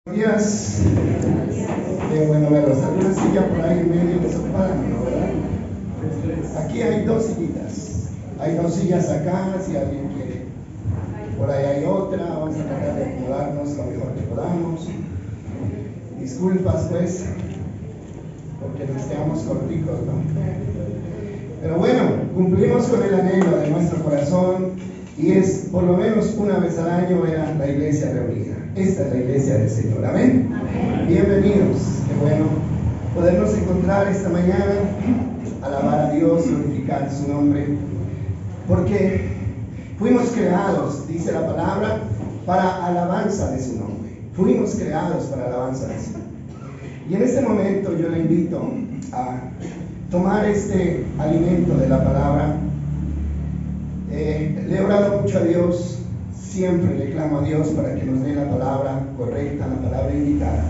Buenos días. Qué bueno verlos. Alguna silla por ahí en medio desocupada, ¿no? ¿Verdad? Aquí hay dos sillitas. Hay dos sillas acá, si alguien quiere. Por ahí hay otra. Vamos a tratar de acomodarnos lo mejor que podamos. Disculpas, pues, porque nos quedamos corticos, ¿no? Pero bueno, cumplimos con el anhelo de nuestro corazón y es por lo menos una vez al año ver a la iglesia reunida. Esta es la iglesia del Señor. Amén. Amén. Bienvenidos. Qué bueno podernos encontrar esta mañana, alabar a Dios, glorificar su nombre, porque fuimos creados, dice la palabra, para alabanza de su nombre. Fuimos creados para alabanza de su nombre. Y en este momento yo le invito a tomar este alimento de la palabra. Le he orado mucho a Dios, siempre le clamo a Dios para que nos dé la palabra correcta, la palabra indicada.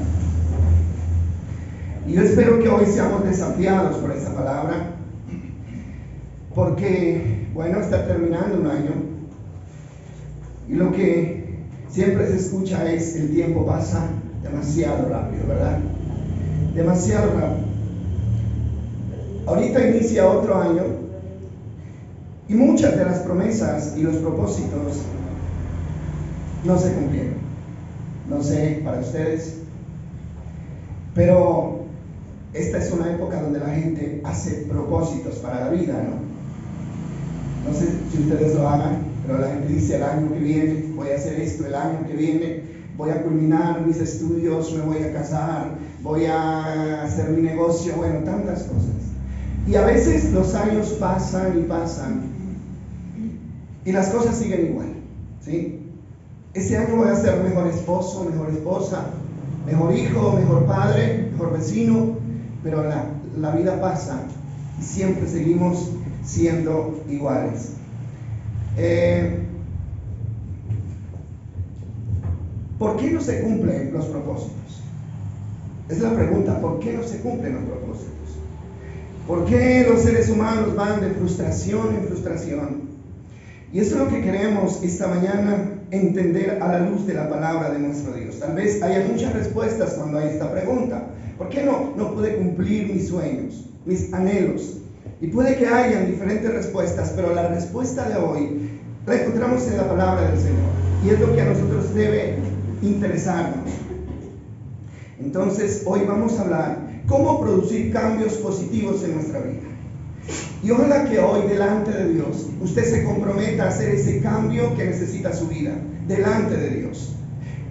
Y yo espero que hoy seamos desafiados por esta palabra, porque, bueno, está terminando un año y lo que siempre se escucha es: el tiempo pasa demasiado rápido, ¿verdad? Demasiado rápido. Ahorita inicia otro año y muchas de las promesas y los propósitos no se cumplieron. No sé para ustedes, pero esta es una época donde la gente hace propósitos para la vida, ¿no? No sé si ustedes lo hagan, pero la gente dice: el año que viene voy a hacer esto, el año que viene voy a culminar mis estudios, me voy a casar, voy a hacer mi negocio, bueno, tantas cosas. Y a veces los años pasan y pasan y las cosas siguen igual, ¿sí? Este año voy a ser mejor esposo, mejor esposa, mejor hijo, mejor padre, mejor vecino, pero la vida pasa y siempre seguimos siendo iguales. ¿Por qué no se cumplen los propósitos? Es la pregunta. ¿Por qué no se cumplen los propósitos? ¿Por qué los seres humanos van de frustración en frustración? Y eso es lo que queremos esta mañana entender a la luz de la palabra de nuestro Dios. Tal vez haya muchas respuestas cuando hay esta pregunta. ¿Por qué no pude cumplir mis sueños, mis anhelos? Y puede que hayan diferentes respuestas, pero la respuesta de hoy la encontramos en la palabra del Señor. Y es lo que a nosotros debe interesarnos. Entonces, hoy vamos a hablar cómo producir cambios positivos en nuestra vida. Y ojalá que hoy, delante de Dios, usted se comprometa a hacer ese cambio que necesita su vida, delante de Dios.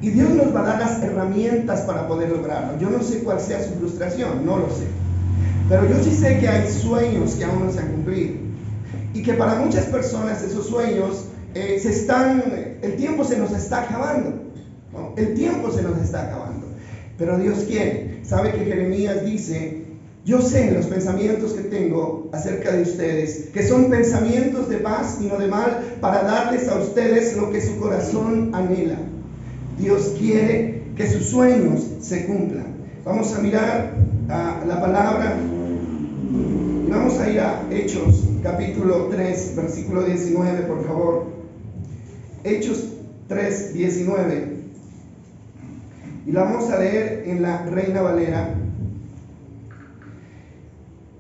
Y Dios nos va a dar las herramientas para poder lograrlo. Yo no sé cuál sea su frustración, no lo sé. Pero yo sí sé que hay sueños que aún no se han cumplido. Y que para muchas personas esos sueños el tiempo se nos está acabando. ¿No? El tiempo se nos está acabando. Pero Dios quiere. Sabe que Jeremías dice: yo sé los pensamientos que tengo acerca de ustedes, que son pensamientos de paz y no de mal, para darles a ustedes lo que su corazón anhela. Dios quiere que sus sueños se cumplan. Vamos a mirar a la palabra y vamos a ir a Hechos capítulo 3, versículo 19, por favor. Hechos 3, 19. Y la vamos a leer en la Reina Valera,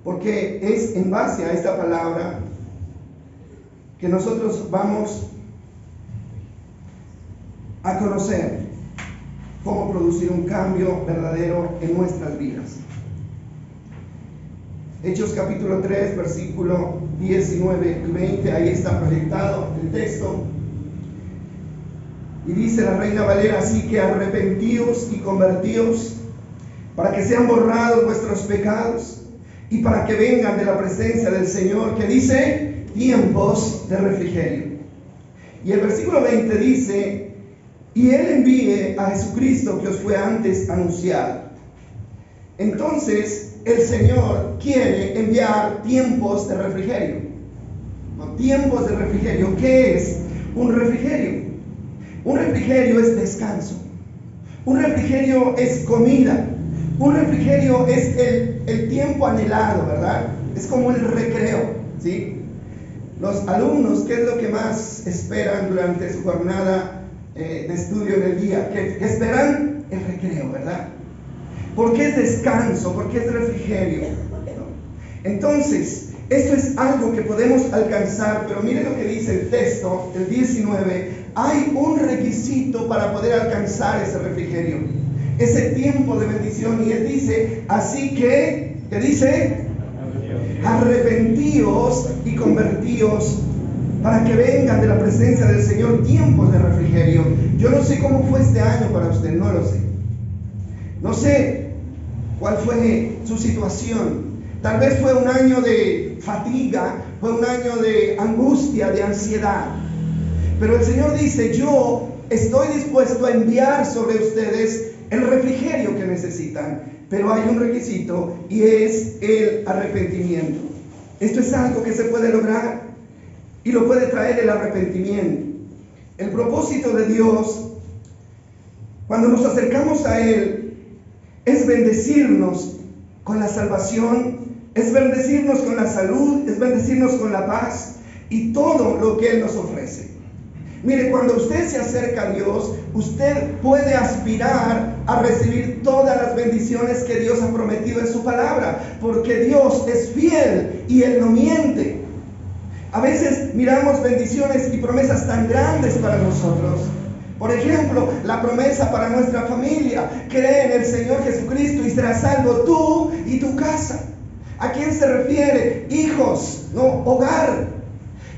porque es en base a esta palabra que nosotros vamos a conocer cómo producir un cambio verdadero en nuestras vidas. Hechos capítulo 3, versículo 19 y 20, ahí está proyectado el texto. Y dice la Reina Valera: así que arrepentíos y convertíos, para que sean borrados vuestros pecados y para que vengan de la presencia del Señor, que dice: tiempos de refrigerio. Y el versículo 20 dice: y Él envíe a Jesucristo, que os fue antes anunciado. Entonces el Señor quiere enviar tiempos de refrigerio. Tiempos de refrigerio. ¿Qué es un refrigerio? Un refrigerio es descanso. Un refrigerio es comida. Un refrigerio es el tiempo anhelado, ¿verdad? Es como el recreo, ¿sí? Los alumnos, ¿qué es lo que más esperan durante su jornada de estudio en el día? ¿Qué esperan? El recreo. ¿Por qué es descanso? ¿Por qué es refrigerio? ¿No? Entonces, esto es algo que podemos alcanzar, pero mire lo que dice el texto, el 19. Hay un requisito para poder alcanzar ese refrigerio, ese tiempo de bendición, y él dice, así que, ¿qué dice? Arrepentíos y convertíos para que vengan de la presencia del Señor tiempos de refrigerio. Yo no sé cómo fue este año para usted, no lo sé. No sé cuál fue su situación. Tal vez fue un año de fatiga, fue un año de angustia, de ansiedad. Pero el Señor dice, yo estoy dispuesto a enviar sobre ustedes el refrigerio que necesitan, pero hay un requisito y es el arrepentimiento. Esto es algo que se puede lograr y lo puede traer el arrepentimiento. El propósito de Dios, cuando nos acercamos a Él, es bendecirnos con la salvación, es bendecirnos con la salud, es bendecirnos con la paz y todo lo que Él nos ofrece. Mire, cuando usted se acerca a Dios, usted puede aspirar a recibir todas las bendiciones que Dios ha prometido en su palabra, porque Dios es fiel y Él no miente. A veces miramos bendiciones y promesas tan grandes para nosotros. Por ejemplo, la promesa para nuestra familia: cree en el Señor Jesucristo y serás salvo tú y tu casa. ¿A quién se refiere? Hijos, no, hogar.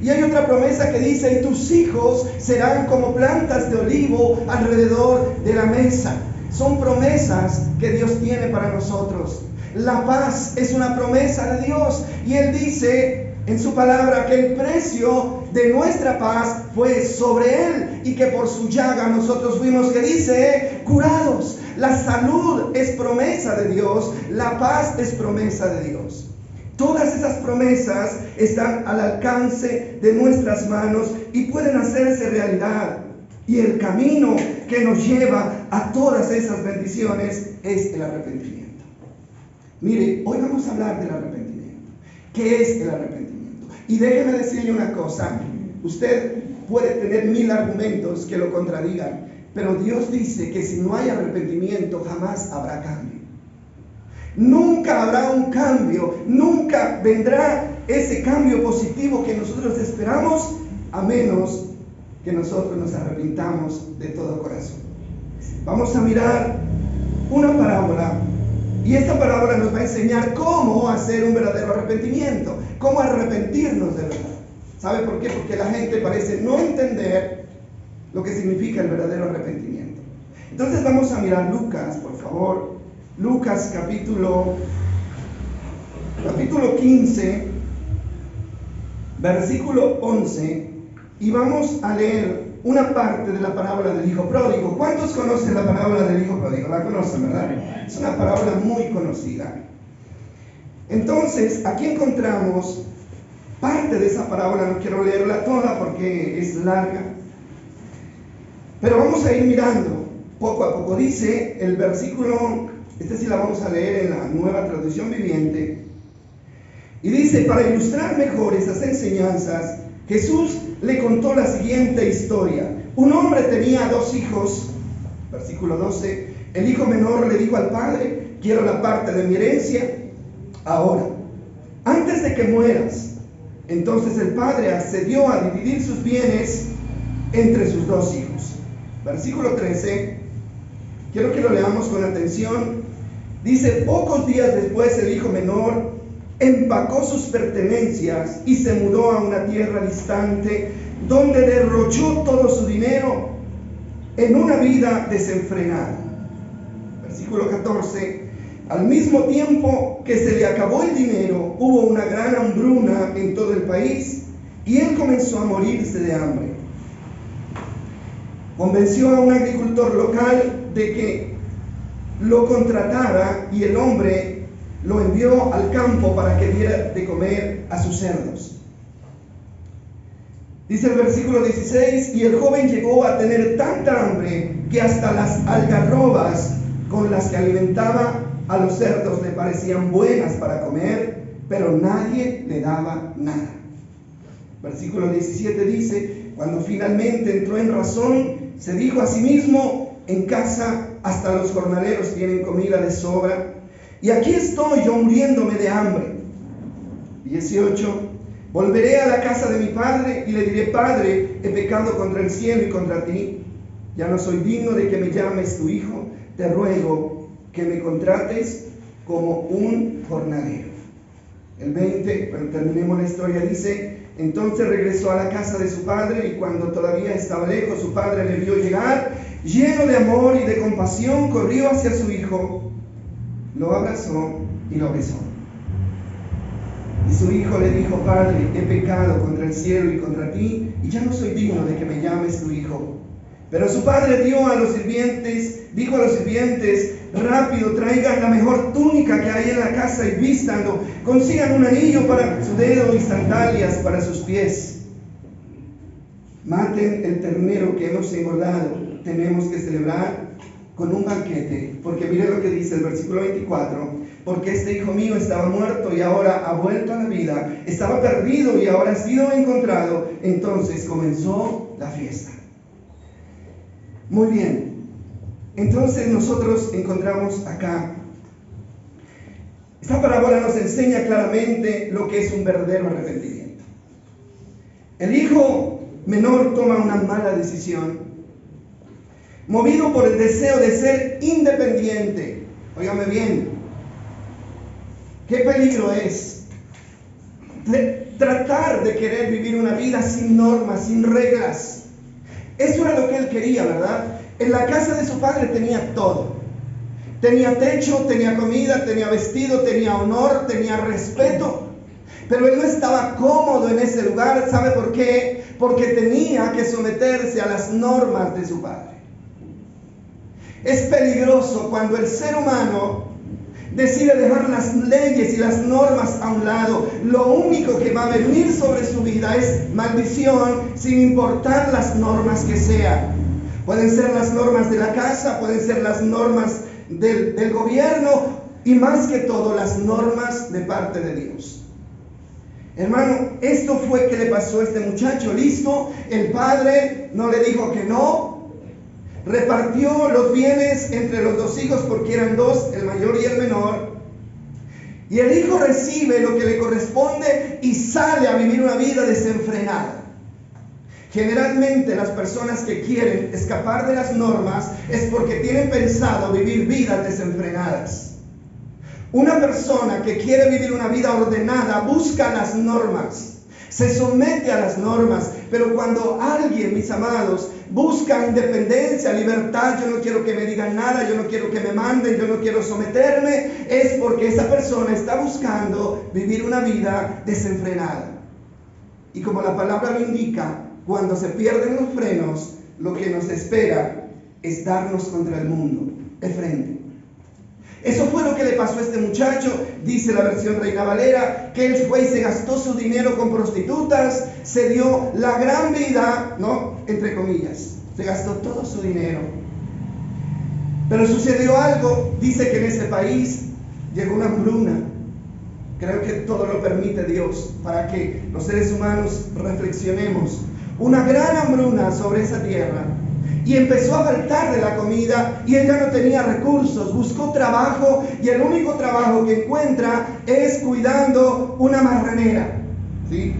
Y hay otra promesa que dice, y tus hijos serán como plantas de olivo alrededor de la mesa. Son promesas que Dios tiene para nosotros. La paz es una promesa de Dios. Y Él dice en su palabra que el precio de nuestra paz fue sobre Él y que por su llaga nosotros fuimos, que dice, curados. La salud es promesa de Dios. La paz es promesa de Dios. Todas esas promesas están al alcance de nuestras manos y pueden hacerse realidad. Y el camino que nos lleva a todas esas bendiciones es el arrepentimiento. Mire, hoy vamos a hablar del arrepentimiento. ¿Qué es el arrepentimiento? Y déjeme decirle una cosa. Usted puede tener 1000 argumentos que lo contradigan, pero Dios dice que si no hay arrepentimiento, jamás habrá cambio. Nunca habrá un cambio, nunca vendrá ese cambio positivo que nosotros esperamos, a menos que nosotros nos arrepintamos de todo corazón. Vamos a mirar una parábola, y esta parábola nos va a enseñar cómo hacer un verdadero arrepentimiento, cómo arrepentirnos de verdad. ¿Sabe por qué? Porque la gente parece no entender lo que significa el verdadero arrepentimiento. Entonces vamos a mirar Lucas, por favor. Lucas capítulo 15, versículo 11, y vamos a leer una parte de la parábola del hijo pródigo. ¿Cuántos conocen la parábola del hijo pródigo? La conocen, ¿verdad? Es una parábola muy conocida. Entonces, aquí encontramos parte de esa parábola. No quiero leerla toda porque es larga, pero vamos a ir mirando poco a poco. Dice el versículo, sí la vamos a leer en la Nueva Traducción Viviente, y dice: para ilustrar mejor esas enseñanzas, Jesús le contó la siguiente historia. Un hombre tenía 2 hijos. Versículo 12. El hijo menor le dijo al padre: quiero la parte de mi herencia ahora, antes de que mueras. Entonces el padre accedió a dividir sus bienes entre sus 2 hijos. Versículo 13. Quiero que lo leamos con atención. Dice: pocos días después el hijo menor empacó sus pertenencias y se mudó a una tierra distante, donde derrochó todo su dinero en una vida desenfrenada. Versículo 14. Al mismo tiempo que se le acabó el dinero, hubo una gran hambruna en todo el país y él comenzó a morirse de hambre. Convenció a un agricultor local de que lo contratara y el hombre lo envió al campo para que diera de comer a sus cerdos. Dice el versículo 16: y el joven llegó a tener tanta hambre que hasta las algarrobas con las que alimentaba a los cerdos le parecían buenas para comer, pero nadie le daba nada. Versículo 17 dice: cuando finalmente entró en razón, se dijo a sí mismo: en casa hasta los jornaleros tienen comida de sobra. Y aquí estoy yo muriéndome de hambre. 18. Volveré a la casa de mi padre y le diré: Padre, he pecado contra el cielo y contra ti. Ya no soy digno de que me llames tu hijo. Te ruego que me contrates como un jornalero. El 20, cuando terminemos la historia, dice: entonces regresó a la casa de su padre, y cuando todavía estaba lejos, su padre le vio llegar, lleno de amor y de compasión, corrió hacia su hijo, lo abrazó y lo besó. Y su hijo le dijo: Padre, he pecado contra el cielo y contra ti, y ya no soy digno de que me llames tu hijo. Pero su padre dijo a los sirvientes: rápido, traigan la mejor túnica que hay en la casa y vístanlo. Consigan un anillo para su dedo y sandalias para sus pies. Maten el ternero que hemos engordado. Tenemos que celebrar con un banquete. Porque mire lo que dice el versículo 24. Porque este hijo mío estaba muerto y ahora ha vuelto a la vida. Estaba perdido y ahora ha sido encontrado. Entonces comenzó la fiesta. Muy bien. Entonces nosotros encontramos acá, esta parábola nos enseña claramente lo que es un verdadero arrepentimiento. El hijo menor toma una mala decisión, movido por el deseo de ser independiente. Óigame bien, qué peligro es tratar de querer vivir una vida sin normas, sin reglas. Eso era lo que él quería, ¿verdad? En la casa de su padre tenía todo. Tenía techo, tenía comida, tenía vestido, tenía honor, tenía respeto. Pero él no estaba cómodo en ese lugar. ¿Sabe por qué? Porque tenía que someterse a las normas de su padre. Es peligroso cuando el ser humano decide dejar las leyes y las normas a un lado. Lo único que va a venir sobre su vida es maldición, sin importar las normas que sean. Pueden ser las normas de la casa, pueden ser las normas del gobierno y más que todo las normas de parte de Dios. Hermano, esto fue que le pasó a este muchacho. Listo, el padre no le dijo que no. Repartió los bienes entre los dos hijos porque eran dos, el mayor y el menor. Y el hijo recibe lo que le corresponde y sale a vivir una vida desenfrenada. Generalmente las personas que quieren escapar de las normas es porque tienen pensado vivir vidas desenfrenadas. Una persona que quiere vivir una vida ordenada busca las normas, se somete a las normas, pero cuando alguien, mis amados, busca independencia, libertad, yo no quiero que me digan nada, yo no quiero que me manden, yo no quiero someterme, es porque esa persona está buscando vivir una vida desenfrenada. Y como la palabra lo indica, cuando se pierden los frenos, lo que nos espera es darnos contra el mundo, de frente. Eso fue lo que le pasó a este muchacho. Dice la versión Reina Valera que él fue y se gastó su dinero con prostitutas, se dio la gran vida, ¿no? Entre comillas, se gastó todo su dinero. Pero sucedió algo. Dice que en ese país llegó una hambruna. Creo que todo lo permite Dios para que los seres humanos reflexionemos. Una gran hambruna sobre esa tierra. Y empezó a faltar de la comida y él ya no tenía recursos. Buscó trabajo y el único trabajo que encuentra es cuidando una marranera. ¿Sí?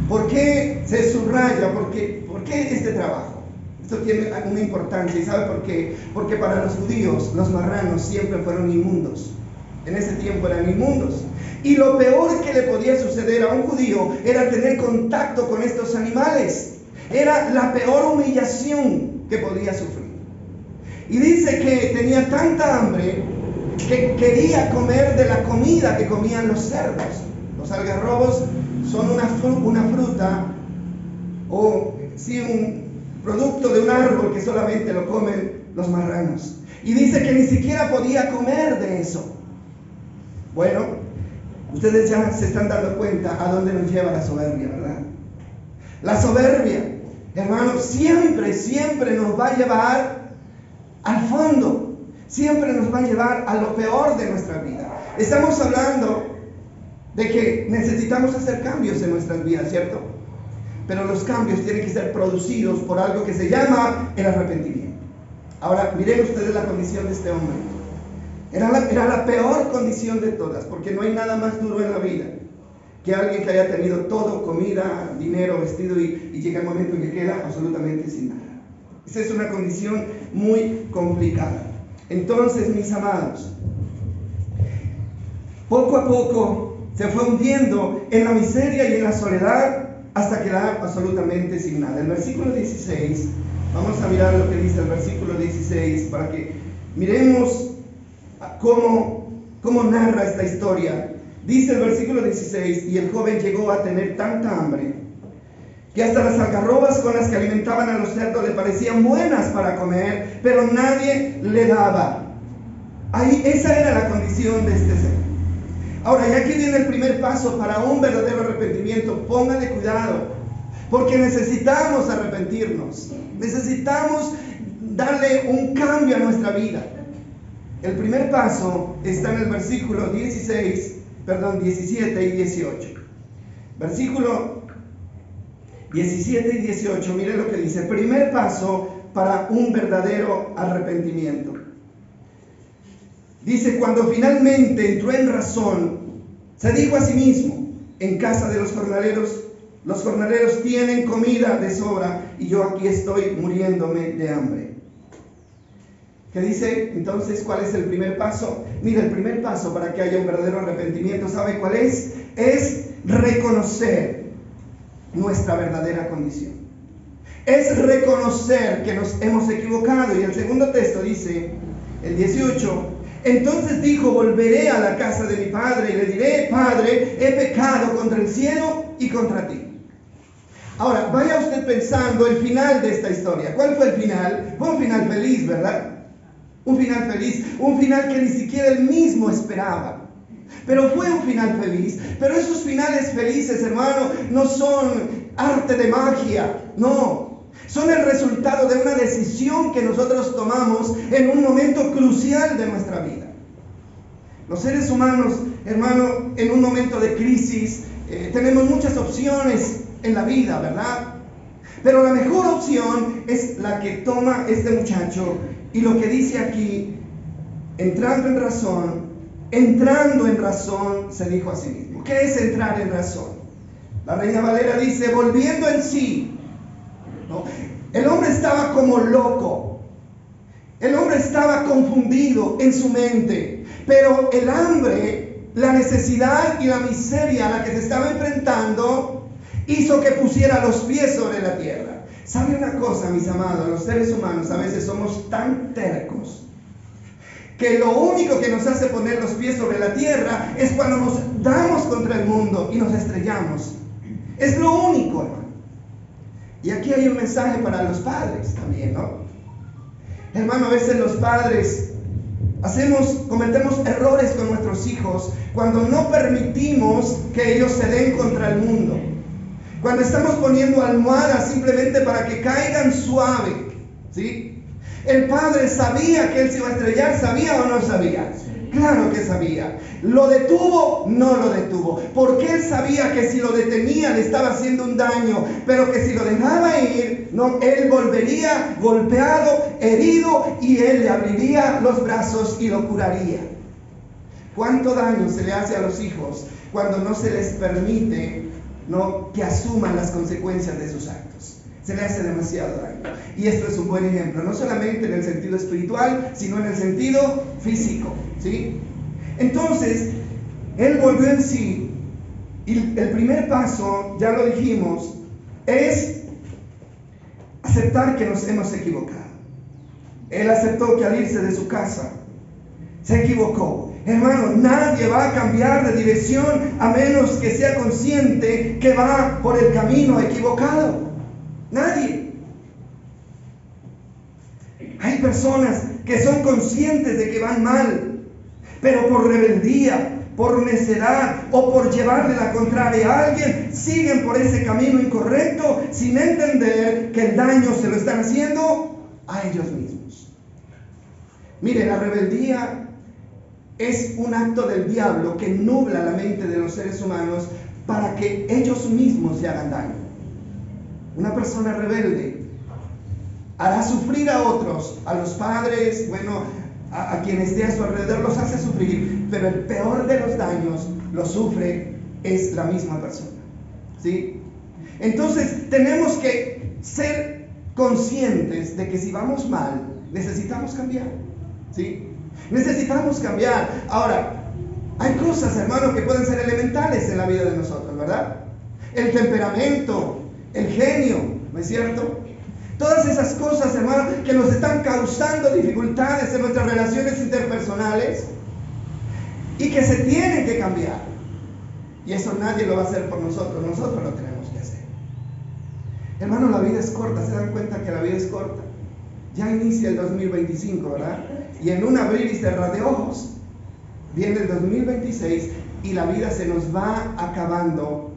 ¿Por qué se subraya? ¿Por qué este trabajo? Esto tiene una importancia. ¿Y sabe por qué? Porque para los judíos los marranos siempre fueron inmundos. En ese tiempo eran inmundos. Y lo peor que le podía suceder a un judío era tener contacto con estos animales. Era la peor humillación que podía sufrir. Y dice que tenía tanta hambre que quería comer de la comida que comían los cerdos. Los algarrobos son una fruta o sí, un producto de un árbol que solamente lo comen los marranos. Y dice que ni siquiera podía comer de eso. Bueno, ustedes ya se están dando cuenta a dónde nos lleva la soberbia, ¿verdad? La soberbia, hermanos, siempre nos va a llevar al fondo. Siempre nos va a llevar a lo peor de nuestra vida. Estamos hablando de que necesitamos hacer cambios en nuestras vidas, ¿cierto? Pero los cambios tienen que ser producidos por algo que se llama el arrepentimiento. Ahora, miren ustedes la condición de este hombre. Era la peor condición de todas, porque no hay nada más duro en la vida que alguien que haya tenido todo, comida, dinero, vestido, y llega el momento en que queda absolutamente sin nada. Esa es una condición muy complicada. Entonces, mis amados, poco a poco se fue hundiendo en la miseria y en la soledad hasta quedar absolutamente sin nada. El versículo 16, vamos a mirar lo que dice el versículo 16 para que miremos cómo narra esta historia. Dice el versículo 16: y el joven llegó a tener tanta hambre que hasta las algarrobas con las que alimentaban a los cerdos le parecían buenas para comer, pero nadie le daba. Esa era la condición de este ser. Ahora, y aquí viene el primer paso para un verdadero arrepentimiento. Póngale cuidado, porque necesitamos arrepentirnos. Necesitamos darle un cambio a nuestra vida. El primer paso está en el versículo 17 y 18. Versículo 17 y 18, mire lo que dice. Primer paso para un verdadero arrepentimiento. Dice: cuando finalmente entró en razón, se dijo a sí mismo: en casa de los jornaleros tienen comida de sobra, y yo aquí estoy muriéndome de hambre. ¿Qué dice? Entonces, ¿cuál es el primer paso? Mira, el primer paso para que haya un verdadero arrepentimiento, ¿sabe cuál es? Es reconocer nuestra verdadera condición. Es reconocer que nos hemos equivocado. Y el segundo texto dice, el 18: entonces dijo: volveré a la casa de mi padre y le diré: Padre, he pecado contra el cielo y contra ti. Ahora, vaya usted pensando el final de esta historia. ¿Cuál fue el final? Fue un final feliz, ¿verdad? Un final feliz, un final que ni siquiera él mismo esperaba. Pero fue un final feliz. Pero esos finales felices, hermano, no son arte de magia, no. Son el resultado de una decisión que nosotros tomamos en un momento crucial de nuestra vida. Los seres humanos, hermano, en un momento de crisis, tenemos muchas opciones en la vida, ¿verdad? Pero la mejor opción es la que toma este muchacho. Y lo que dice aquí: entrando en razón, se dijo a sí mismo. ¿Qué es entrar en razón? La Reina Valera dice: volviendo en sí. ¿No? El hombre estaba como loco. El hombre estaba confundido en su mente. Pero el hambre, la necesidad y la miseria a la que se estaba enfrentando hizo que pusiera los pies sobre la tierra. ¿Sabe una cosa, mis amados? Los seres humanos a veces somos tan tercos que lo único que nos hace poner los pies sobre la tierra es cuando nos damos contra el mundo y nos estrellamos. Es lo único, hermano. Y aquí hay un mensaje para los padres también, ¿no? Hermano, a veces los padres cometemos errores con nuestros hijos cuando no permitimos que ellos se den contra el mundo. Cuando estamos poniendo almohadas simplemente para que caigan suave, ¿sí? El padre sabía que él se iba a estrellar, ¿sabía o no sabía? Claro que sabía. ¿Lo detuvo? No lo detuvo. Porque él sabía que si lo detenía le estaba haciendo un daño, pero que si lo dejaba ir, no, él volvería golpeado, herido, y él le abriría los brazos y lo curaría. ¿Cuánto daño se le hace a los hijos cuando no se les permite que asuman las consecuencias de sus actos? Se le hace demasiado daño. Y esto es un buen ejemplo, no solamente en el sentido espiritual, sino en el sentido físico, ¿sí? Entonces, él volvió en sí. Y el primer paso, ya lo dijimos, es aceptar que nos hemos equivocado. Él aceptó que al irse de su casa se equivocó. Hermano, nadie va a cambiar de dirección a menos que sea consciente que va por el camino equivocado. Nadie. Hay personas que son conscientes de que van mal, pero por rebeldía, por necedad o por llevarle la contraria a alguien, siguen por ese camino incorrecto sin entender que el daño se lo están haciendo a ellos mismos. Mire, la rebeldía es un acto del diablo que nubla la mente de los seres humanos para que ellos mismos se hagan daño. Una persona rebelde hará sufrir a otros, a los padres, bueno, a quien esté a su alrededor los hace sufrir, pero el peor de los daños lo sufre es la misma persona, ¿sí? Entonces tenemos que ser conscientes de que si vamos mal, necesitamos cambiar, ¿sí? Necesitamos cambiar. Ahora, hay cosas, hermano, que pueden ser elementales en la vida de nosotros, ¿verdad? El temperamento, el genio, ¿no es cierto? Todas esas cosas, hermano, que nos están causando dificultades en nuestras relaciones interpersonales y que se tienen que cambiar. Y eso nadie lo va a hacer por nosotros lo tenemos que hacer. Hermano, la vida es corta, ¿se dan cuenta que la vida es corta? Ya inicia el 2025, ¿verdad? Y en un abrir y cerrar de ojos, viene el 2026 y la vida se nos va acabando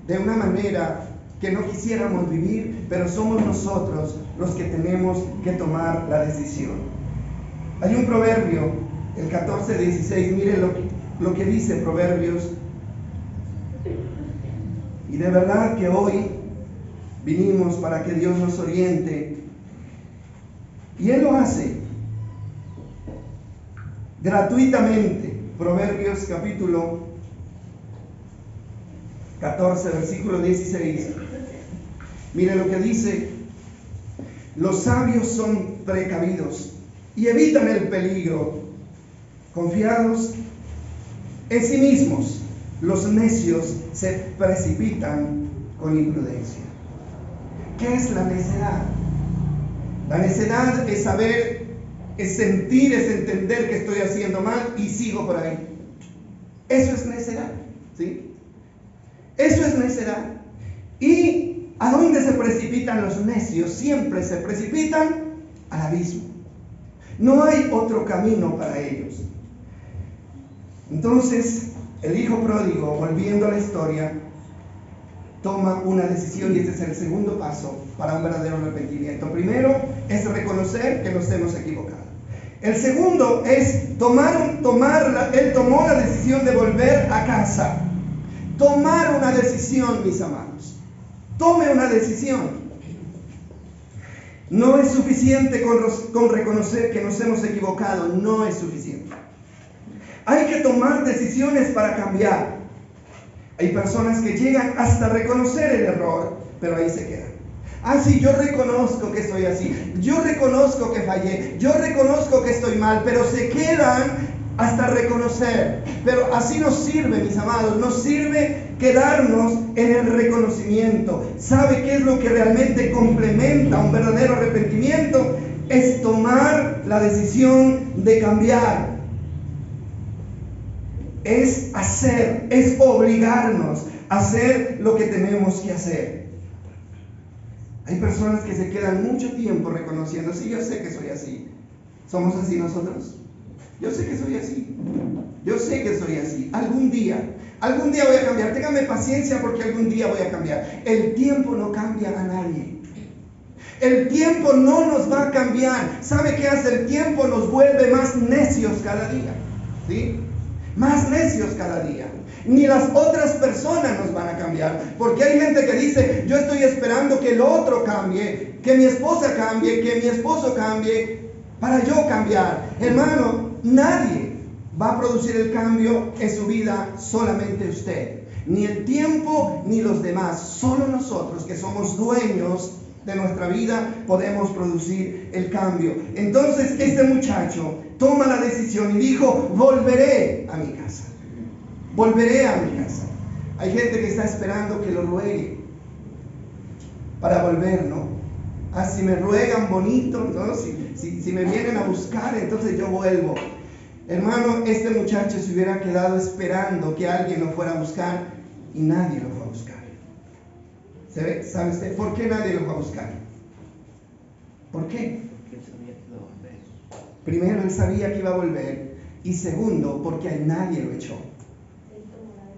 de una manera que no quisiéramos vivir, pero somos nosotros los que tenemos que tomar la decisión. Hay un proverbio, el 14:16, miren lo que dice Proverbios. Y de verdad que hoy vinimos para que Dios nos oriente. Y Él lo hace gratuitamente. Proverbios capítulo 14, versículo 16. Mire lo que dice: los sabios son precavidos y evitan el peligro, confiados en sí mismos. Los necios se precipitan con imprudencia. ¿Qué es la necedad? La necedad es saber, es sentir, es entender que estoy haciendo mal y sigo por ahí. Eso es necedad, ¿sí? Eso es necedad. ¿Y a dónde se precipitan los necios? Siempre se precipitan al abismo. No hay otro camino para ellos. Entonces, el hijo pródigo, volviendo a la historia, toma una decisión y este es el segundo paso para un verdadero arrepentimiento. Primero es reconocer que nos hemos equivocado. El segundo es él tomó la decisión de volver a casa. Tomar una decisión, mis amados. Tome una decisión. No es suficiente con reconocer que nos hemos equivocado, no es suficiente. Hay que tomar decisiones para cambiar. Hay personas que llegan hasta reconocer el error, pero ahí se quedan. Ah, sí, yo reconozco que soy así, yo reconozco que fallé, yo reconozco que estoy mal, pero se quedan hasta reconocer. Pero así nos sirve, mis amados, nos sirve quedarnos en el reconocimiento. ¿Sabe qué es lo que realmente complementa un verdadero arrepentimiento? Es tomar la decisión de cambiar. Es hacer, es obligarnos a hacer lo que tenemos que hacer. Hay personas que se quedan mucho tiempo reconociendo: sí, yo sé que soy así. ¿Somos así nosotros? Yo sé que soy así. Yo sé que soy así. Algún día voy a cambiar. Téngame paciencia porque algún día voy a cambiar. El tiempo no cambia a nadie. El tiempo no nos va a cambiar. ¿Sabe qué hace el tiempo? Nos vuelve más necios cada día. ¿Sí? Más necios cada día. Ni las otras personas nos van a cambiar, porque hay gente que dice: yo estoy esperando que el otro cambie, que mi esposa cambie, que mi esposo cambie para yo cambiar. Hermano, nadie va a producir el cambio en su vida, solamente usted. Ni el tiempo ni los demás, solo nosotros que somos dueños de nuestra vida podemos producir el cambio. Entonces este muchacho toma la decisión y dijo: volveré a mi casa. Volveré a mi casa. Hay gente que está esperando que lo ruegue para volver, ¿no? Ah, si me ruegan bonito, ¿no? Si me vienen a buscar, entonces yo vuelvo. Hermano, este muchacho se hubiera quedado esperando que alguien lo fuera a buscar y nadie lo fue a buscar. ¿Sabe usted por qué nadie lo fue a buscar? ¿Por qué? Primero, él sabía que iba a volver. Y segundo, porque a nadie lo echó.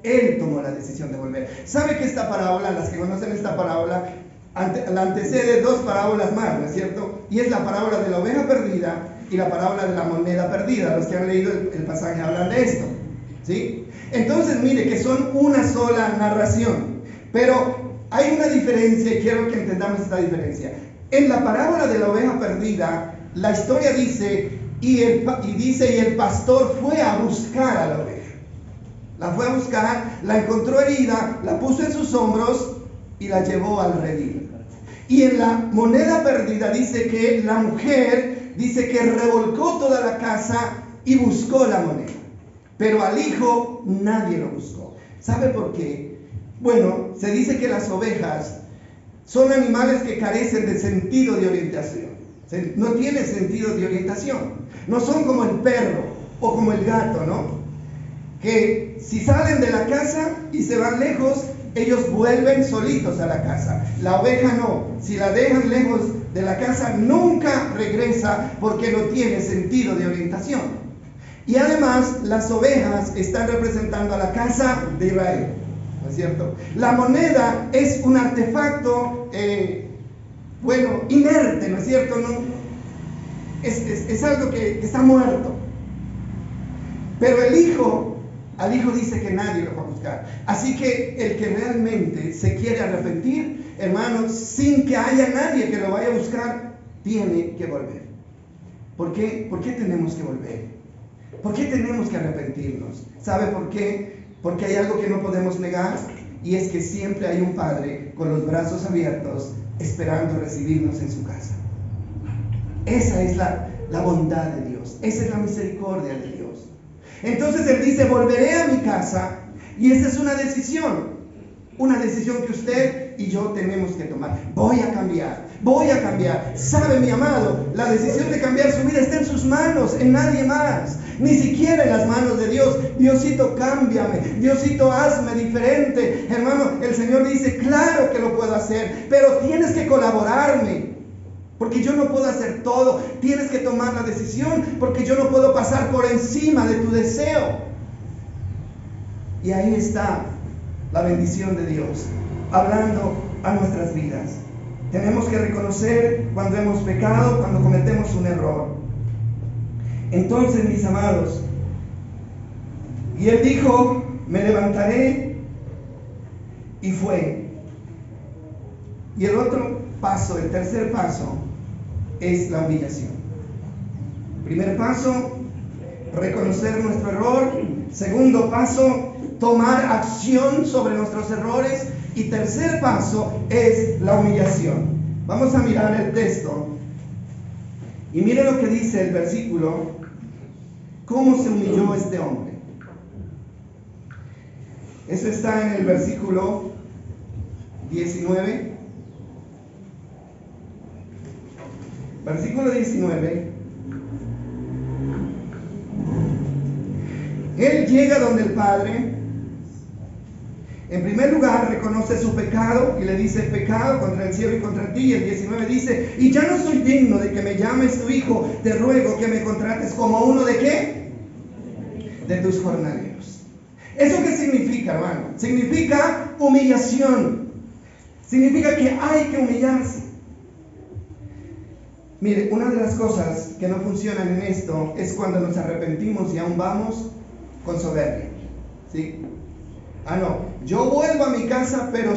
Él tomó la decisión de volver. ¿Sabe que esta parábola, las que conocen esta parábola, la antecede dos parábolas más, ¿no es cierto? Y es la parábola de la oveja perdida y la parábola de la moneda perdida. Los que han leído el pasaje hablan de esto, ¿sí? Entonces, mire que son una sola narración. Pero hay una diferencia y quiero que entendamos esta diferencia. En la parábola de la oveja perdida, la historia dice, y el pastor fue a buscar a la oveja. La fue a buscar, la encontró herida, la puso en sus hombros y la llevó al redil. Y en la moneda perdida dice que la mujer, dice que revolcó toda la casa y buscó la moneda. Pero al hijo nadie lo buscó. ¿Sabe por qué? Bueno, se dice que las ovejas son animales que carecen de sentido de orientación. No tienen sentido de orientación. No son como el perro o como el gato, ¿no? Que si salen de la casa y se van lejos, ellos vuelven solitos a la casa. La oveja no. Si la dejan lejos de la casa, nunca regresa porque no tiene sentido de orientación. Y además, las ovejas están representando a la casa de Israel, ¿no es cierto? La moneda es un artefacto, inerte, ¿no es cierto? No, es algo que está muerto. Pero al hijo dice que nadie lo va a buscar. Así que el que realmente se quiere arrepentir, hermanos, sin que haya nadie que lo vaya a buscar, tiene que volver. ¿Por qué? ¿Por qué tenemos que volver? ¿Por qué tenemos que arrepentirnos? ¿Sabe por qué? Porque hay algo que no podemos negar, y es que siempre hay un Padre con los brazos abiertos esperando recibirnos en su casa. Esa es la bondad de Dios. Esa es la misericordia de Dios. Entonces Él dice, volveré a mi casa, y esa es una decisión que usted y yo tenemos que tomar. Voy a cambiar. ¿Sabe, mi amado? La decisión de cambiar su vida está en sus manos, en nadie más, ni siquiera en las manos de Dios. Diosito, cámbiame. Diosito, hazme diferente. Hermano, el Señor dice, claro que lo puedo hacer, pero tienes que colaborarme. Porque yo no puedo hacer todo. Tienes que tomar la decisión, porque yo no puedo pasar por encima de tu deseo. Y ahí está la bendición de Dios, hablando a nuestras vidas. Tenemos que reconocer cuando hemos pecado, cuando cometemos un error. Entonces, mis amados, y Él dijo, me levantaré, y fue. Y el otro paso, el tercer paso, es la humillación. Primer paso, reconocer nuestro error. Segundo paso, tomar acción sobre nuestros errores. Y tercer paso es la humillación. Vamos a mirar el texto. Y mire lo que dice el versículo. ¿Cómo se humilló este hombre? Eso está en el versículo 19. Versículo 19. Él llega donde el Padre. En primer lugar, reconoce su pecado y le dice, pecado contra el cielo y contra ti. Y el 19 dice, y ya no soy digno de que me llames tu hijo, te ruego que me contrates como uno de ¿qué? De tus jornaleros. ¿Eso qué significa, hermano? Significa humillación. Significa que hay que humillarse. Mire, una de las cosas que no funcionan en esto es cuando nos arrepentimos y aún vamos con soberbia, ¿sí? No, yo vuelvo a mi casa, pero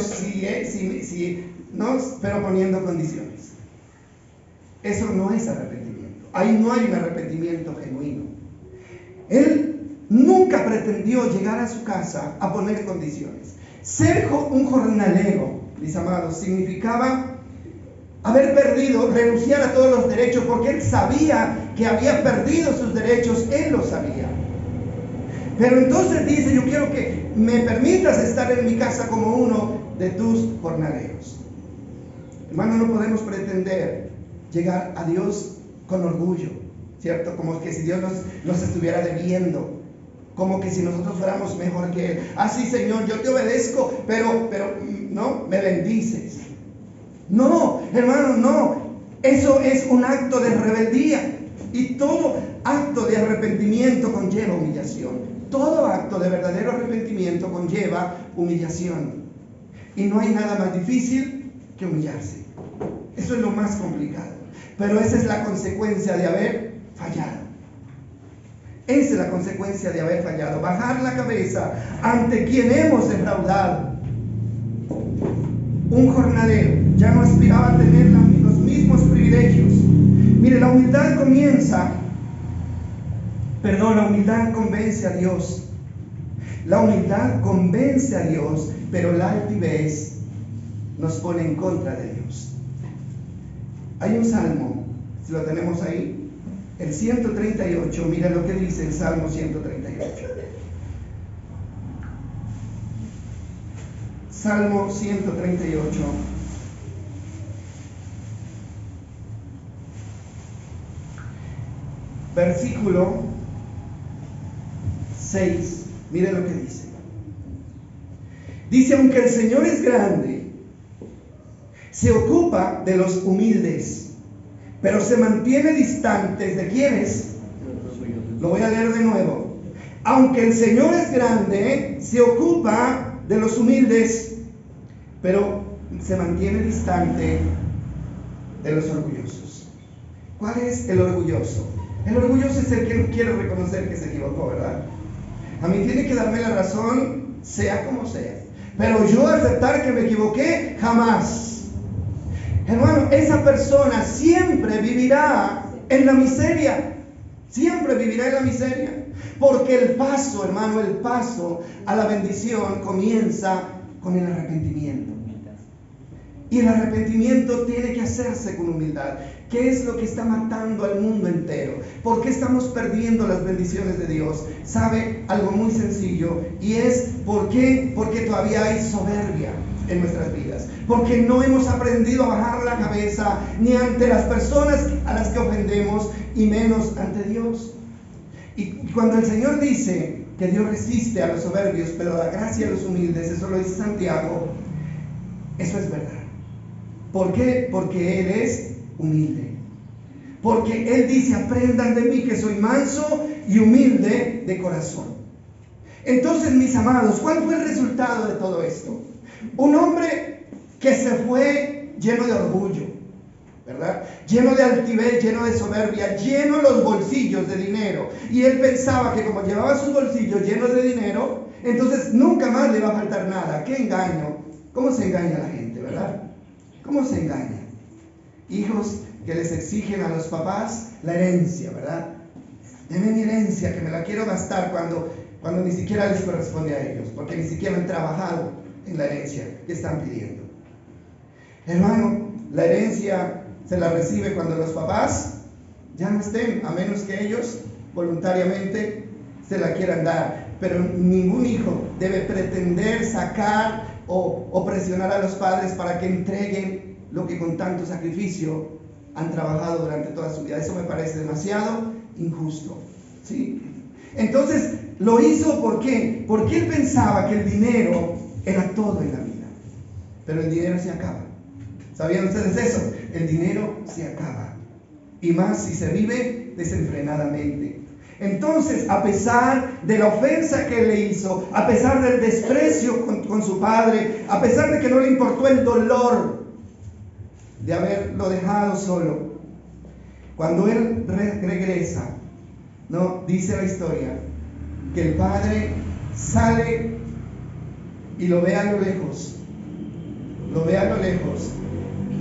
pero poniendo condiciones. Eso no es arrepentimiento. Ahí no hay un arrepentimiento genuino. Él nunca pretendió llegar a su casa a poner condiciones. Ser un jornalero, mis amados, significaba haber perdido, renunciar a todos los derechos, porque él sabía que había perdido sus derechos, él lo sabía. Pero entonces dice, yo quiero que me permitas estar en mi casa como uno de tus jornaleros. Hermano, no podemos pretender llegar a Dios con orgullo, ¿cierto? Como que si Dios nos estuviera debiendo, como que si nosotros fuéramos mejor que Él. Sí, Señor, yo te obedezco, pero no, me bendices. No, hermano, no. Eso es un acto de rebeldía. Y todo acto de arrepentimiento conlleva humillación. Todo acto de verdadero arrepentimiento conlleva humillación. Y no hay nada más difícil que humillarse. Eso es lo más complicado. Pero esa es la consecuencia de haber fallado. Esa es la consecuencia de haber fallado. Bajar la cabeza ante quien hemos defraudado. Un jornalero ya no aspiraba a tener los mismos muchísimos privilegios. Mire, la humildad convence a Dios. La humildad convence a Dios, pero la altivez nos pone en contra de Dios. Hay un salmo, si lo tenemos ahí, el 138, mira lo que dice el Salmo 138. Salmo 138. Versículo 6. Mire lo que dice. Dice, aunque el Señor es grande, se ocupa de los humildes, pero se mantiene distante de quienes. Lo voy a leer de nuevo. Aunque el Señor es grande, se ocupa de los humildes, pero se mantiene distante de los orgullosos. ¿Cuál es el orgulloso? El orgulloso es el que no quiere reconocer que se equivocó, ¿verdad? A mí tiene que darme la razón, sea como sea. Pero yo aceptar que me equivoqué, jamás. Hermano, esa persona siempre vivirá en la miseria. Siempre vivirá en la miseria. Porque el paso, hermano, el paso a la bendición comienza con el arrepentimiento. Y el arrepentimiento tiene que hacerse con humildad. ¿Qué es lo que está matando al mundo entero? ¿Por qué estamos perdiendo las bendiciones de Dios? ¿Sabe? Algo muy sencillo. Y es porque todavía hay soberbia en nuestras vidas. Porque no hemos aprendido a bajar la cabeza ni ante las personas a las que ofendemos y menos ante Dios. Y cuando el Señor dice que Dios resiste a los soberbios, pero da gracia a los humildes, eso lo dice Santiago, eso es verdad. ¿Por qué? Porque Él es humilde. Porque Él dice, aprendan de mí que soy manso y humilde de corazón. Entonces, mis amados, ¿cuál fue el resultado de todo esto? Un hombre que se fue lleno de orgullo, ¿verdad? Lleno de altivez, lleno de soberbia, lleno los bolsillos de dinero. Y él pensaba que como llevaba sus bolsillos llenos de dinero, entonces nunca más le iba a faltar nada. ¡Qué engaño! ¿Cómo se engaña la gente, verdad? ¿Cómo se engaña? Hijos que les exigen a los papás la herencia, ¿verdad? Deme mi herencia, que me la quiero gastar cuando ni siquiera les corresponde a ellos, porque ni siquiera han trabajado en la herencia que están pidiendo. Hermano, la herencia se la recibe cuando los papás ya no estén, a menos que ellos voluntariamente se la quieran dar. Pero ningún hijo debe pretender sacar o presionar a los padres para que entreguen lo que con tanto sacrificio han trabajado durante toda su vida. Eso me parece demasiado injusto, ¿sí? Entonces, lo hizo ¿por qué? Porque él pensaba que el dinero era todo en la vida. Pero el dinero se acaba. ¿Sabían ustedes eso? El dinero se acaba. Y más si se vive desenfrenadamente. Entonces, a pesar de la ofensa que le hizo, a pesar del desprecio con su padre, a pesar de que no le importó el dolor de haberlo dejado solo, cuando él regresa, ¿no? Dice la historia que el padre sale y lo ve a lo lejos,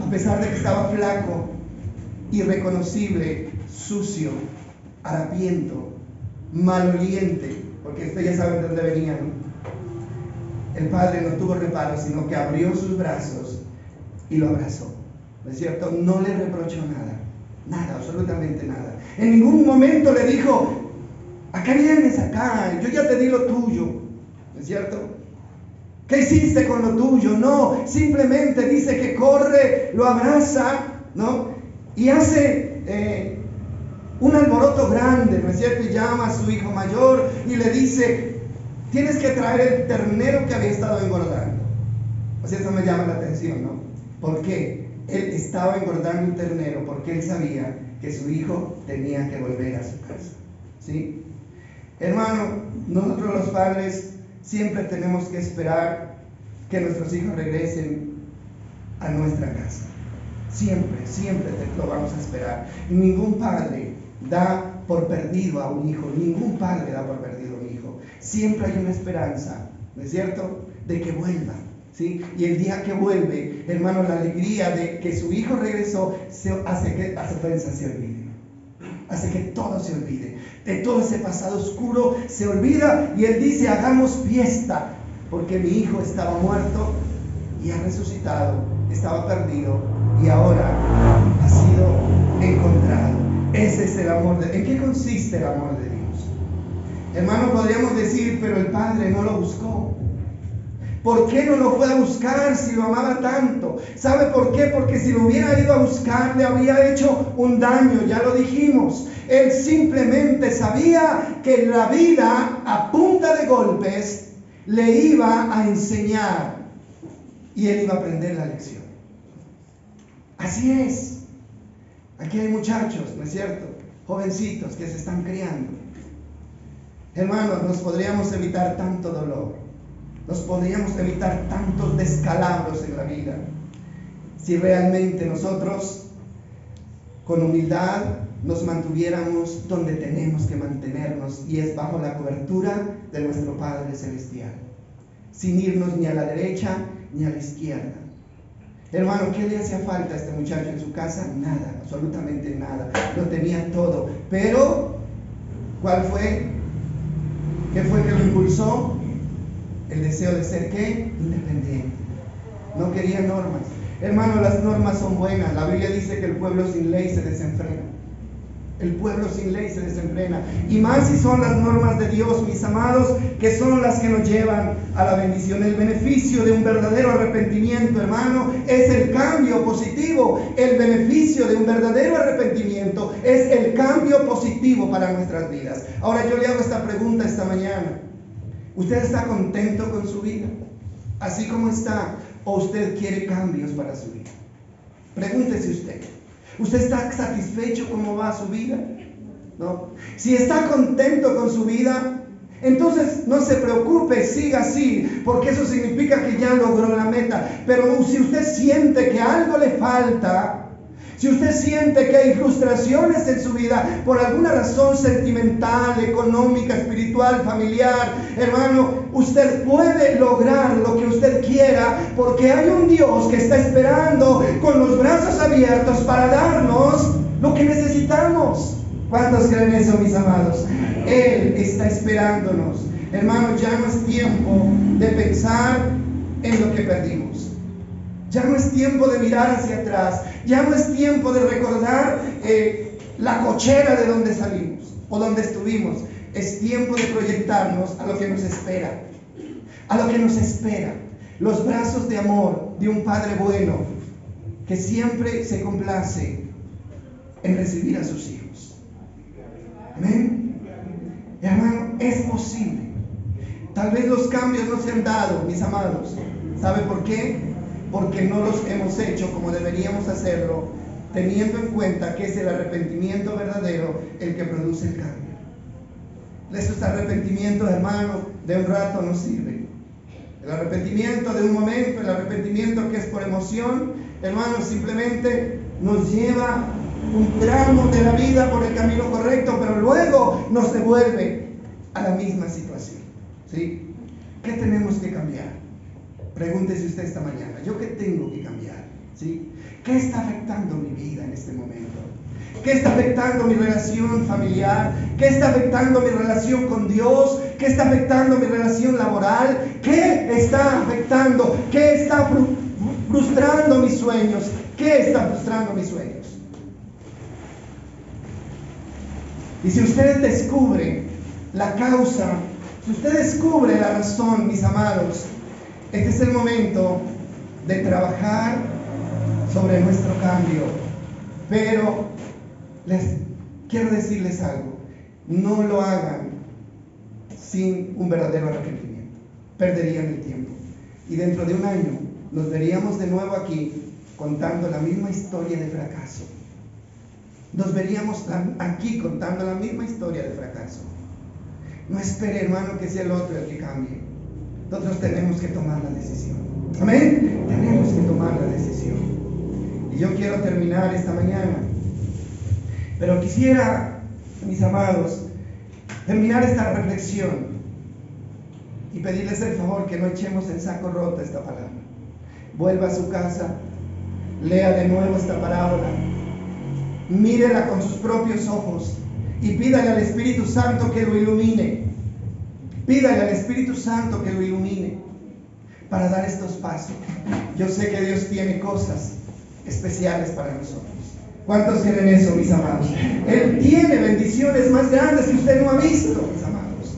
a pesar de que estaba flaco, irreconocible, sucio, harapiento, maloliente, porque usted ya sabe de dónde venía, ¿no? El padre no tuvo reparo, sino que abrió sus brazos y lo abrazó, ¿no es cierto? No le reprochó nada, absolutamente nada. En ningún momento le dijo, ¿a qué vienes acá? Yo ya te di lo tuyo, ¿no es cierto? ¿Qué hiciste con lo tuyo? No, simplemente dice que corre, lo abraza, ¿no? Y hace un alboroto grande, ¿no es cierto? Y llama a su hijo mayor y le dice, tienes que traer el ternero que había estado engordando. O sea, eso me llama la atención, ¿no? ¿Por qué? Él estaba engordando un ternero porque él sabía que su hijo tenía que volver a su casa, ¿sí? Hermano, nosotros los padres siempre tenemos que esperar que nuestros hijos regresen a nuestra casa. Siempre lo vamos a esperar. Y ningún padre da por perdido a un hijo, ningún padre da por perdido a un hijo. Siempre hay una esperanza, ¿no es cierto?, de que vuelva. ¿sí? Y el día que vuelve, hermano, la alegría de que su hijo regresó hace que esa ofensa se olvide. Hace que todo se olvide. De todo ese pasado oscuro se olvida y él dice, hagamos fiesta, porque mi hijo estaba muerto y ha resucitado, estaba perdido y ahora ha sido encontrado. Ese es el amor ¿En qué consiste el amor de Dios? Hermano, podríamos decir, pero el Padre no lo buscó. ¿Por qué no lo fue a buscar si lo amaba tanto? ¿Sabe por qué? Porque si lo hubiera ido a buscar le habría hecho un daño, ya lo dijimos. Él simplemente sabía que la vida a punta de golpes le iba a enseñar y él iba a aprender la lección. Así es. Aquí hay muchachos, ¿no es cierto? Jovencitos que se están criando. Hermanos, nos podríamos evitar tanto dolor. Nos podríamos evitar tantos descalabros en la vida si realmente nosotros con humildad nos mantuviéramos donde tenemos que mantenernos, y es bajo la cobertura de nuestro Padre Celestial, sin irnos ni a la derecha ni a la izquierda. Hermano, ¿qué le hacía falta a este muchacho en su casa? Nada, absolutamente nada, lo tenía todo. Pero, ¿cuál fue? ¿Qué fue que lo impulsó? El deseo de ser, ¿qué? Independiente. No quería normas. Hermano, las normas son buenas. La Biblia dice que el pueblo sin ley se desenfrena. El pueblo sin ley se desenfrena. Y más si son las normas de Dios, mis amados, que son las que nos llevan a la bendición. El beneficio de un verdadero arrepentimiento, hermano, es el cambio positivo. El beneficio de un verdadero arrepentimiento es el cambio positivo para nuestras vidas. Ahora yo le hago esta pregunta esta mañana. ¿Usted está contento con su vida, así como está, o usted quiere cambios para su vida? Pregúntese usted. ¿Usted está satisfecho cómo va su vida? ¿No? Si está contento con su vida, entonces no se preocupe, siga así, porque eso significa que ya logró la meta. Pero si usted siente que algo le falta, si usted siente que hay frustraciones en su vida por alguna razón sentimental, económica, espiritual, familiar, hermano, usted puede lograr lo que usted quiera, porque hay un Dios que está esperando con los brazos abiertos para darnos lo que necesitamos. ¿Cuántos creen eso, mis amados? Él está esperándonos. Hermano, ya no es tiempo de pensar en lo que perdimos. Ya no es tiempo de mirar hacia atrás. Ya no es tiempo de recordar la cochera de donde salimos o donde estuvimos. Es tiempo de proyectarnos a lo que nos espera. A lo que nos espera. Los brazos de amor de un Padre bueno que siempre se complace en recibir a sus hijos. Amén. Hermano, es posible. Tal vez los cambios no se han dado, mis amados. ¿Sabe por qué? Porque no los hemos hecho como deberíamos hacerlo, teniendo en cuenta que es el arrepentimiento verdadero el que produce el cambio. Esos arrepentimientos, hermano, de un rato no sirven. El arrepentimiento de un momento, el arrepentimiento que es por emoción, hermano, simplemente nos lleva un tramo de la vida por el camino correcto, pero luego nos devuelve a la misma situación. ¿Sí? ¿Qué tenemos que cambiar? Pregúntese usted esta mañana, ¿yo qué tengo que cambiar? ¿Sí? ¿Qué está afectando mi vida en este momento? ¿Qué está afectando mi relación familiar? ¿Qué está afectando mi relación con Dios? ¿Qué está afectando mi relación laboral? ¿Qué está afectando? ¿Qué está frustrando mis sueños? ¿Qué está frustrando mis sueños? Y si usted descubre la causa, si usted descubre la razón, mis amados, este es el momento de trabajar sobre nuestro cambio. Pero quiero decirles algo: no lo hagan sin un verdadero arrepentimiento. Perderían el tiempo. Y dentro de un año nos veríamos de nuevo aquí contando la misma historia de fracaso. Nos veríamos aquí contando la misma historia de fracaso. No espere, hermano, que sea el otro el que cambie. Nosotros tenemos que tomar la decisión. Amén. Tenemos que tomar la decisión. Y yo quiero terminar esta mañana, pero quisiera, mis amados, terminar esta reflexión y pedirles el favor que no echemos en saco roto esta palabra. Vuelva a su casa, lea de nuevo esta parábola, mírela con sus propios ojos y pídale al Espíritu Santo que lo ilumine. Pídale al Espíritu Santo que lo ilumine para dar estos pasos. Yo sé que Dios tiene cosas especiales para nosotros. ¿Cuántos tienen eso, mis amados? Él tiene bendiciones más grandes que usted no ha visto, mis amados.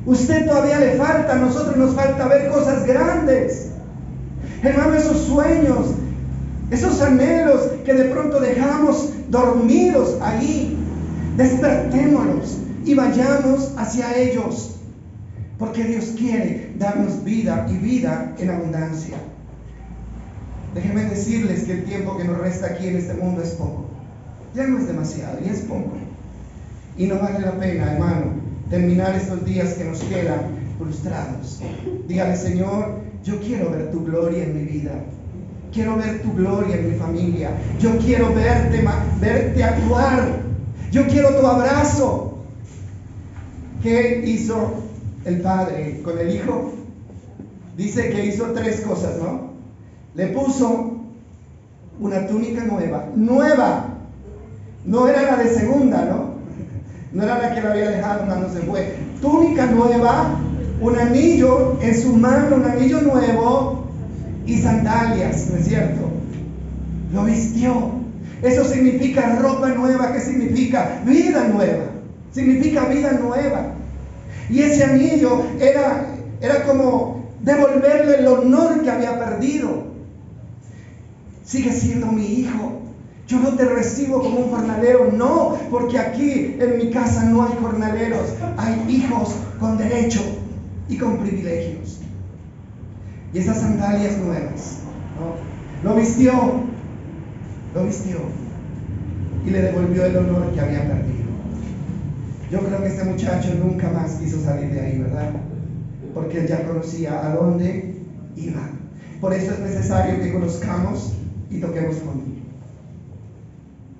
Usted todavía le falta, a nosotros nos falta ver cosas grandes. Hermano, esos sueños, esos anhelos que de pronto dejamos dormidos ahí, despertémoslos y vayamos hacia ellos. Porque Dios quiere darnos vida y vida en abundancia. Déjenme decirles que el tiempo que nos resta aquí en este mundo es poco. Ya no es demasiado, y es poco. Y no vale la pena, hermano, terminar estos días que nos quedan frustrados. Dígale, Señor, yo quiero ver tu gloria en mi vida. Quiero ver tu gloria en mi familia. Yo quiero verte actuar. Yo quiero tu abrazo. ¿Qué hizo el Padre con el Hijo? Dice que hizo 3 cosas, ¿no? Le puso una túnica nueva. No era la de segunda, ¿no? No era la que la había dejado cuando se fue. Túnica nueva, un anillo en su mano, un anillo nuevo y sandalias, ¿no es cierto? Lo vistió. Eso significa ropa nueva. ¿Qué significa? Vida nueva. Significa vida nueva. Y ese anillo era como devolverle el honor que había perdido. Sigue siendo mi hijo. Yo no te recibo como un jornalero, no, porque aquí en mi casa no hay jornaleros, hay hijos con derecho y con privilegios. Y esas sandalias nuevas, ¿no? Lo vistió y le devolvió el honor que había perdido. Yo creo que este muchacho nunca más quiso salir de ahí, ¿verdad? Porque él ya conocía a dónde iba. Por eso es necesario que conozcamos y toquemos fondo.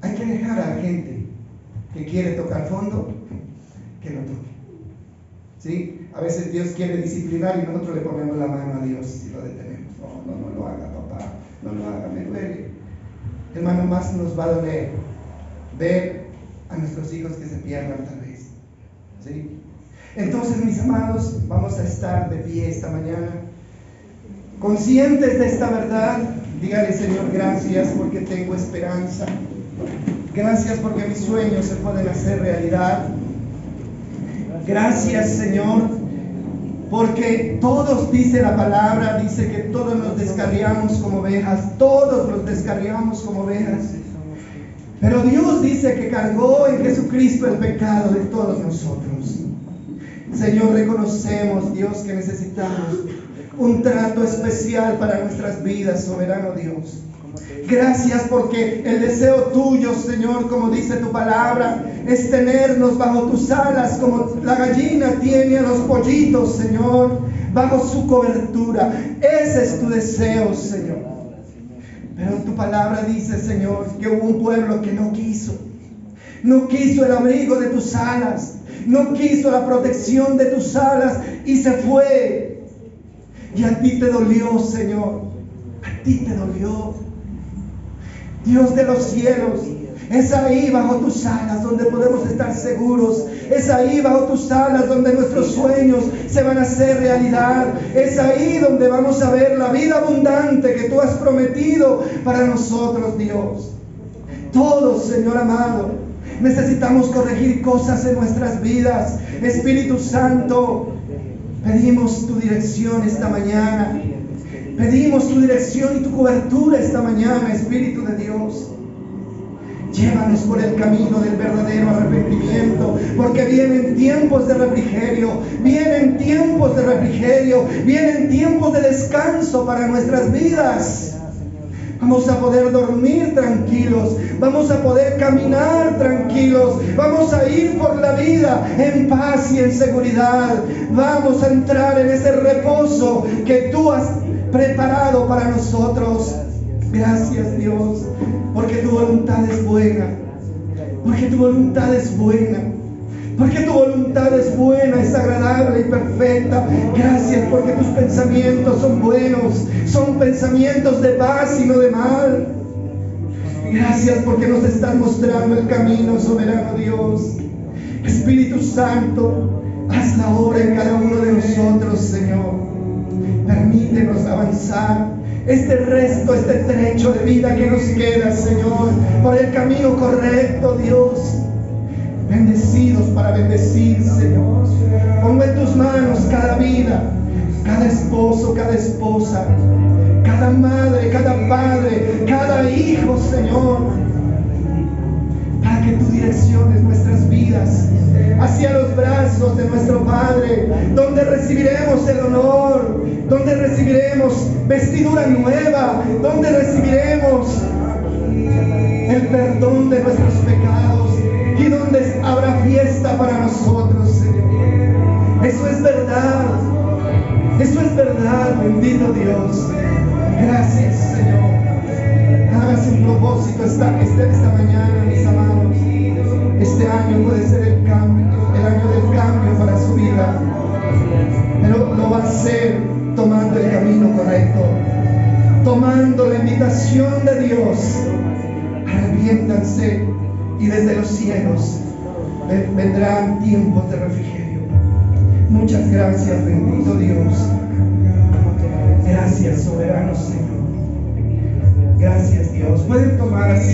Hay que dejar a la gente que quiere tocar fondo que lo toque. ¿Sí? A veces Dios quiere disciplinar y nosotros le ponemos la mano a Dios y lo detenemos. No lo haga, papá, no lo haga, me duele. Hermano, más nos va a doler ver a nuestros hijos que se pierdan tal vez. ¿Sí? Entonces, mis amados, vamos a estar de pie esta mañana, conscientes de esta verdad. Dígale, Señor, gracias porque tengo esperanza. Gracias porque mis sueños se pueden hacer realidad. Gracias, Señor, porque todos, dice la palabra, dice que todos nos descarriamos como ovejas. Todos nos descarriamos como ovejas. Pero Dios dice que cargó en Jesucristo el pecado de todos nosotros. Señor, reconocemos, Dios, que necesitamos un trato especial para nuestras vidas, soberano Dios. Gracias porque el deseo tuyo, Señor, como dice tu palabra, es tenernos bajo tus alas como la gallina tiene a los pollitos, Señor, bajo su cobertura. Ese es tu deseo, Señor. Pero tu palabra dice, Señor, que hubo un pueblo que no quiso el abrigo de tus alas, no quiso la protección de tus alas y se fue. Y a ti te dolió, Señor, a ti te dolió. Dios de los cielos, es ahí bajo tus alas donde podemos estar seguros. Es ahí bajo tus alas donde nuestros sueños se van a hacer realidad. Es ahí donde vamos a ver la vida abundante que tú has prometido para nosotros, Dios. Todos, Señor amado, necesitamos corregir cosas en nuestras vidas. Espíritu Santo, pedimos tu dirección esta mañana. Pedimos tu dirección y tu cobertura esta mañana, Espíritu de Dios. Llévanos por el camino del verdadero arrepentimiento, porque vienen tiempos de refrigerio, vienen tiempos de refrigerio, vienen tiempos de descanso para nuestras vidas. Vamos a poder dormir tranquilos, vamos a poder caminar tranquilos, vamos a ir por la vida en paz y en seguridad. Vamos a entrar en ese reposo que tú has preparado para nosotros. Gracias, Dios, porque tu voluntad es buena, porque tu voluntad es buena, porque tu voluntad es buena, es agradable y perfecta. perfecta. Gracias porque tus pensamientos son buenos, son pensamientos de paz y no de mal. Gracias porque nos estás mostrando el camino, soberano Dios. Espíritu Santo, haz la obra en cada uno de nosotros, Señor. Permítenos avanzar este trecho de vida que nos queda, Señor, por el camino correcto, Dios. Bendecidos para bendecir, Señor. Pongo en tus manos cada vida, cada esposo, cada esposa, cada madre, cada padre, cada hijo, Señor, para que tú direcciones nuestras vidas hacia los brazos de nuestro Padre, donde recibiremos el honor, donde recibiremos vestidura nueva, donde recibiremos el perdón de nuestros pecados y donde habrá fiesta para nosotros, Señor. Eso es verdad, bendito Dios. Gracias, Señor. Hágase un propósito esta mañana, mis amados. Este año puede ser el año del cambio para su vida, pero lo va a hacer tomando el camino correcto, tomando la invitación de Dios. Arrepiéntanse y desde los cielos vendrán tiempos de refrigerio. Muchas gracias, bendito Dios.